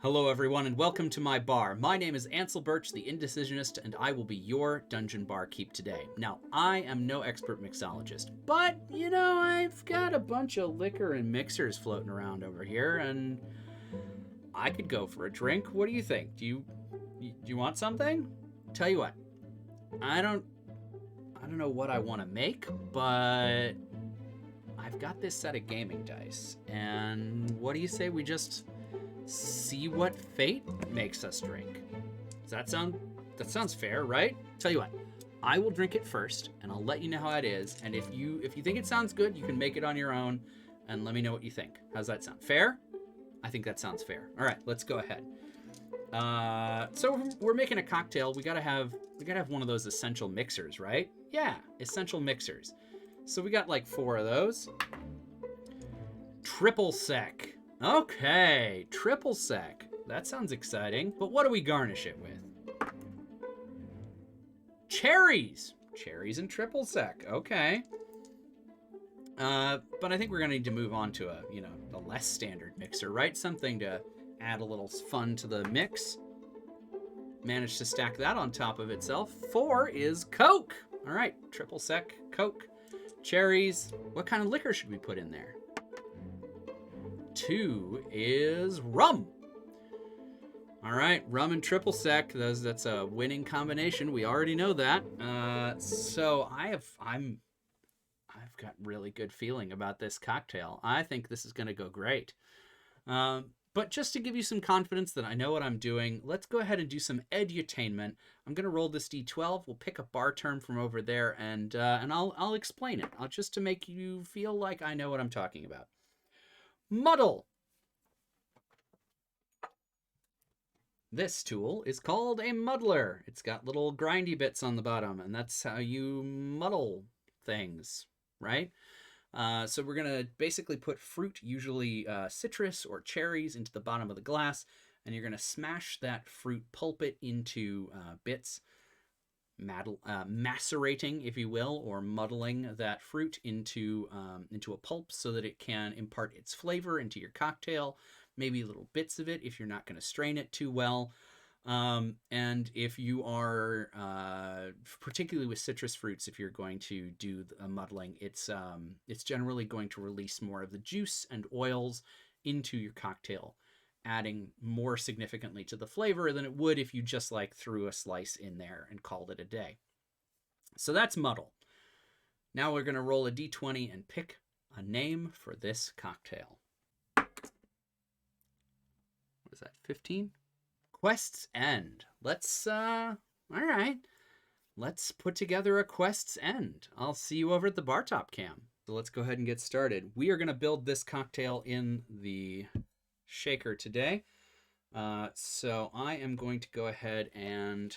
Hello everyone and welcome to my bar. My name is Ansel Birch, the Indecisionist, and I will be your dungeon barkeep today. Now, I am no expert mixologist, but, I've got a bunch of liquor and mixers floating around over here, and I could go for a drink. What do you think? Do you want something? Tell you what, I don't know what I want to make, but I've got this set of gaming dice, and what do you say we just see what fate makes us drink? That sounds fair, right? Tell you what, I will drink it first, and I'll let you know how it is. And if you think it sounds good, you can make it on your own, and let me know what you think. How's that sound? Fair? I think that sounds fair. All right, let's go ahead. So we're making a cocktail. We gotta have one of those essential mixers, right? Yeah, essential mixers. So we got like 4 of those. Triple sec. Okay, triple sec. That sounds exciting. But what do we garnish it with? Cherries. Cherries and triple sec. Okay. But I think we're gonna need to move on to a less standard mixer, right? Something to add a little fun to the mix. Managed to stack that on top of itself. 4 is Coke. All right, triple sec, Coke, cherries. What kind of liquor should we put in there? 2 is rum. All right, rum and triple sec. That's a winning combination. We already know that. So I've got really good feeling about this cocktail. I think this is going to go great. But just to give you some confidence that I know what I'm doing, let's go ahead and do some edutainment. I'm going to roll this D12. We'll pick a bar term from over there, and I'll explain it. Just to make you feel like I know what I'm talking about. Muddle. This tool is called a muddler. It's got little grindy bits on the bottom, and that's how you muddle things, right? So we're going to basically put fruit, usually citrus or cherries, into the bottom of the glass, and you're going to smash that fruit, pulp it into bits, macerating, if you will, or muddling that fruit into a pulp so that it can impart its flavor into your cocktail, maybe little bits of it if you're not going to strain it too well. And if you are, particularly with citrus fruits, if you're going to do a muddling, it's generally going to release more of the juice and oils into your cocktail, adding more significantly to the flavor than it would if you just threw a slice in there and called it a day. So that's muddle. Now we're going to roll a d20 and pick a name for this cocktail. What is that, 15? Quest's End. Let's, all right. Let's put together a Quest's End. I'll see you over at the bar top cam. So let's go ahead and get started. We are going to build this cocktail in the shaker today. So I am going to go ahead and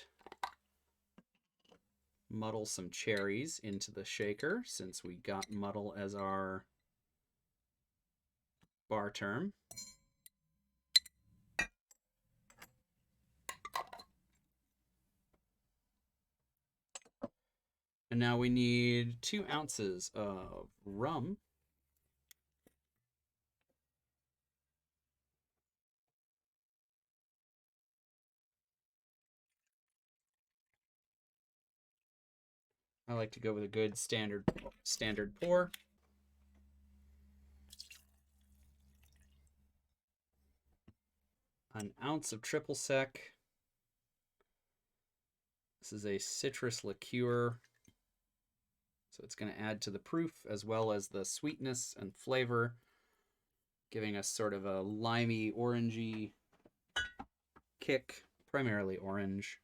muddle some cherries into the shaker since we got muddle as our bar term. And now we need 2 ounces of rum. I like to go with a good standard pour. An ounce of triple sec. This is a citrus liqueur, so it's going to add to the proof as well as the sweetness and flavor, giving us sort of a limey, orangey kick, primarily orange.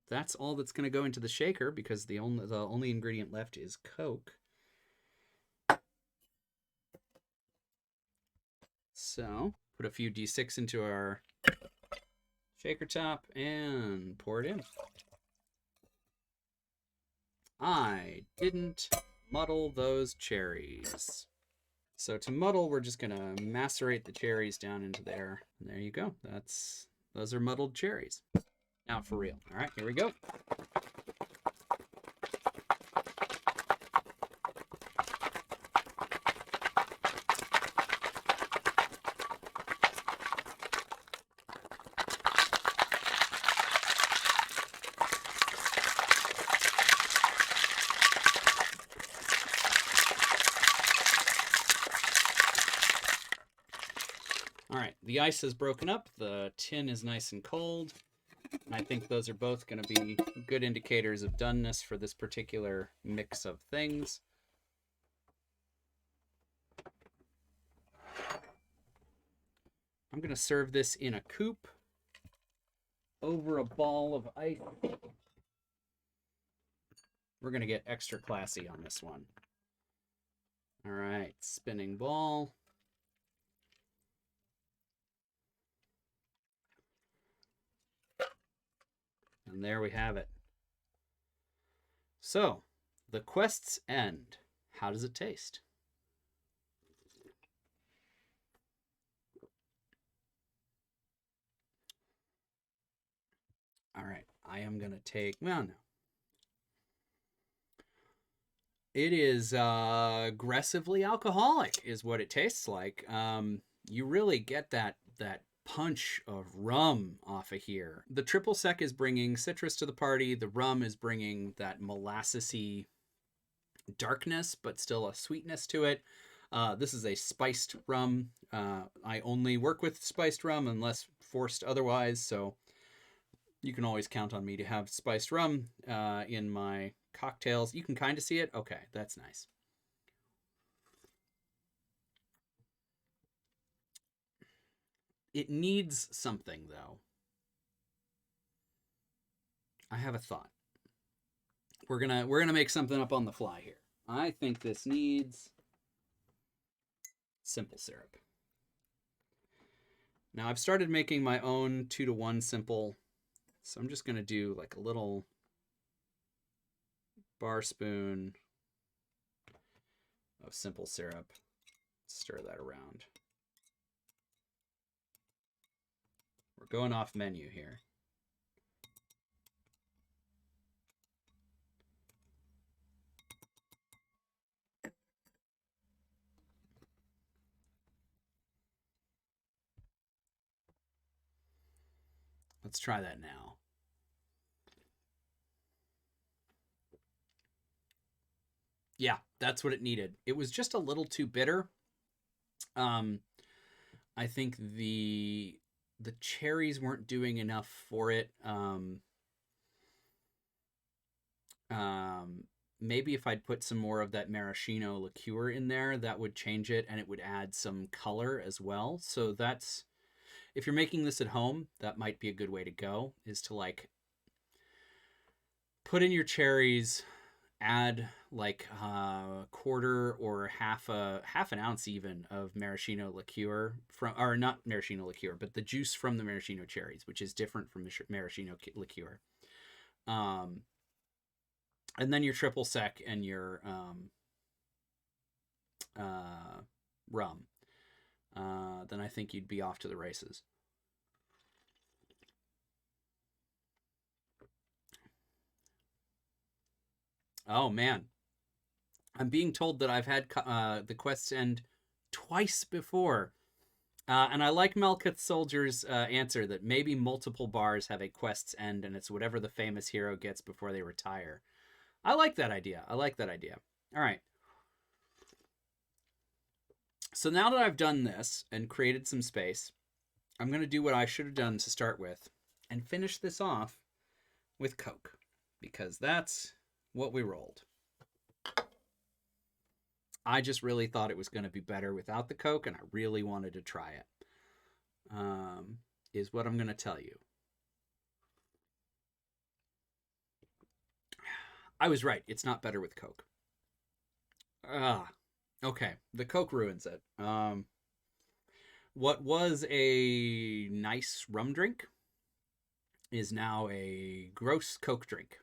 That's all that's going to go into the shaker because the only ingredient left is Coke. So put a few D6 into our shaker top and pour it in. I didn't muddle those cherries. So to muddle, we're just going to macerate the cherries down into there. And there you go. Those are muddled cherries. Now for real. All right, here we go. All right, the ice has broken up. The tin is nice and cold. And I think those are both going to be good indicators of doneness for this particular mix of things. I'm going to serve this in a coupe over a ball of ice. We're going to get extra classy on this one. All right, spinning ball. And there we have it. So, the quest's end. How does it taste? All right, I am going to take, well, no. It is aggressively alcoholic is what it tastes like. You really get that punch of rum off of here. The triple sec is bringing citrus to the party. The rum is bringing that molassesy darkness, but still a sweetness to it. This is a spiced rum. I only work with spiced rum unless forced otherwise, so you can always count on me to have spiced rum in my cocktails. You can kind of see it. Okay, that's nice. It needs something, though. I have a thought. We're gonna make something up on the fly here. I think this needs simple syrup. Now I've started making my own 2-to-1 simple, so I'm just gonna do like a little bar spoon of simple syrup. Stir that around. We're going off menu here. Let's try that now. Yeah, that's what it needed. It was just a little too bitter. I think the cherries weren't doing enough for it. Maybe if I'd put some more of that maraschino liqueur in there, that would change it, and it would add some color as well. So that's, if you're making this at home, that might be a good way to go, is to like put in your cherries, add like a quarter or half an ounce even of maraschino liqueur from, or not maraschino liqueur, but the juice from the maraschino cherries, which is different from maraschino liqueur. And then your triple sec and your rum. Then I think you'd be off to the races. Oh man, I'm being told that I've had the quests end twice before. And I like Melketh Soldier's answer that maybe multiple bars have a quest's end, and it's whatever the famous hero gets before they retire. I like that idea. I like that idea. All right. So now that I've done this and created some space, I'm going to do what I should have done to start with and finish this off with Coke, because that's what we rolled. I just really thought it was going to be better without the Coke, and I really wanted to try it. Is what I'm going to tell you. I was right. It's not better with Coke. Okay. The Coke ruins it. What was a nice rum drink is now a gross Coke drink.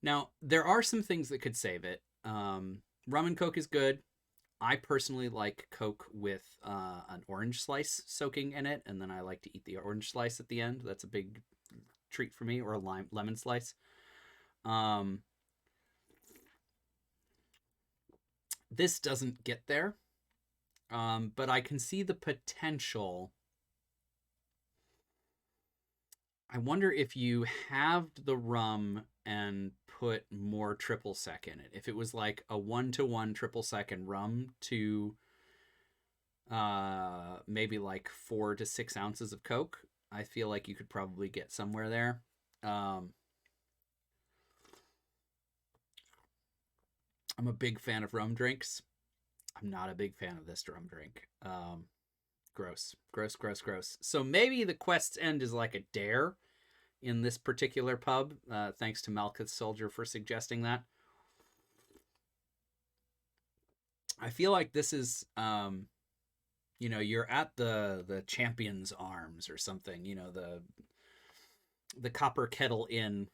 Now, there are some things that could save it. Rum and Coke is good. I personally like Coke with an orange slice soaking in it, and then I like to eat the orange slice at the end. That's a big treat for me, or a lemon slice. This doesn't get there, but I can see the potential. I wonder if you halved the rum and put more triple sec in it. If it was like a 1-to-1 triple sec and rum to maybe like 4 to 6 ounces of Coke. I feel like you could probably get somewhere there. I'm a big fan of rum drinks. I'm not a big fan of this rum drink. Gross, gross, gross, gross. So maybe the quest's end is like a dare in this particular pub. Thanks to Malkuth Soldier for suggesting that. I feel like this is, you're at the Champion's Arms or something. The Copper Kettle Inn,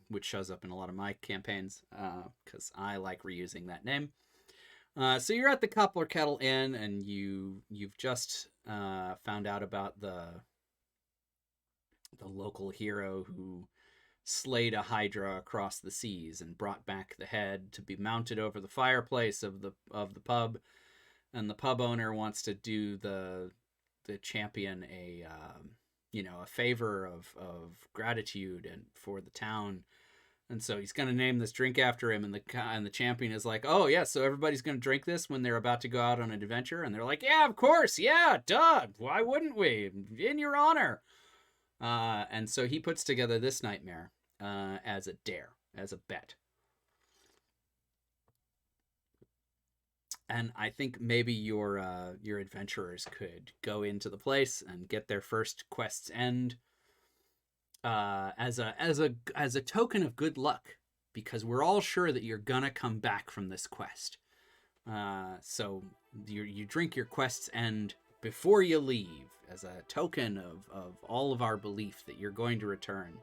which shows up in a lot of my campaigns because I like reusing that name. So you're at the Copper Kettle Inn, and you've just found out about the local hero who slayed a hydra across the seas and brought back the head to be mounted over the fireplace of the pub. And the pub owner wants to do the champion a favor of gratitude and for the town. And so he's going to name this drink after him, and the champion is like, "Oh yeah, so everybody's going to drink this when they're about to go out on an adventure?" And they're like, "Yeah, of course, yeah, duh. Why wouldn't we? In your honor." And so he puts together this nightmare as a dare, as a bet. And I think maybe your adventurers could go into the place and get their first quest's end as a token of good luck, because we're all sure that you're gonna come back from this quest. So you drink your quest's end before you leave as a token of all of our belief that you're going to return.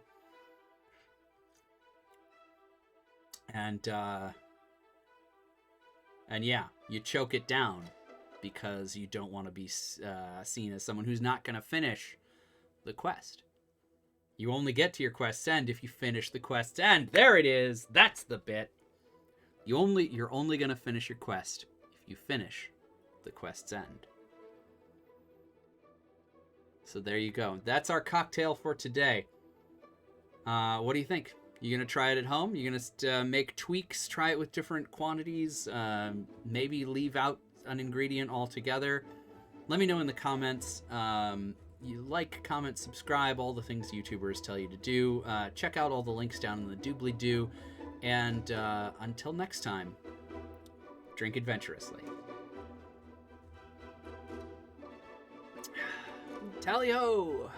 And yeah, you choke it down because you don't want to be seen as someone who's not going to finish the quest. You only get to your quest's end if you finish the quest's end. There it is. That's the bit. You're only going to finish your quest if you finish the quest's end. So there you go. That's our cocktail for today. What do you think? You gonna try it at home? You gonna make tweaks, try it with different quantities, maybe leave out an ingredient altogether? Let me know in the comments. You like, comment, subscribe, all the things YouTubers tell you to do. Check out all the links down in the doobly-doo. And until next time, drink adventurously. Tally-ho!